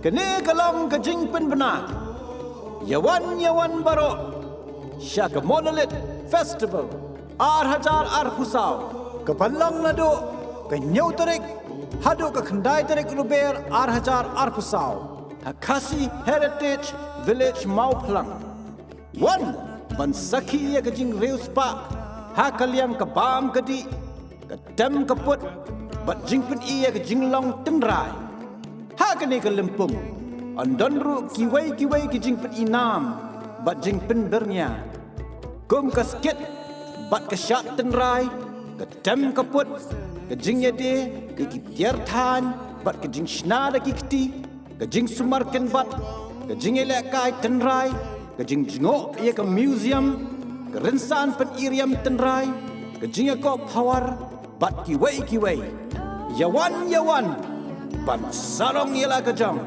Kene kalong kajing pen benar. Yawan baro. Syaka Monolith Festival. Hajar Pusau. Kepalang nado. Kenyau terik. Hadu ke kendai terik ruber Hajar Pusau. Hakasi Heritage Village Mauplang. One. Bansaki ya kajing Reus Park. Hakaliam ke bam kedi. Kedem keput. Bat jingpen iya kajing long tenrai. Hakani ke lempung. Andonru kiwai ke jingpen inam. Bat jingpen bernya. Kum ke skit. Bat ke syak tenrai. Kedem keput. Kajing yade. Kikitiar tan. Bat kajing shnada kikti. Kajing sumarken bat. Kajing elek kai tenrai. Kajing jengok ia ke museum. Kerensan pen iriam tenrai. Kajing ia kau power. Bat kiwai. Yawan. Ban sarong ialah kejam.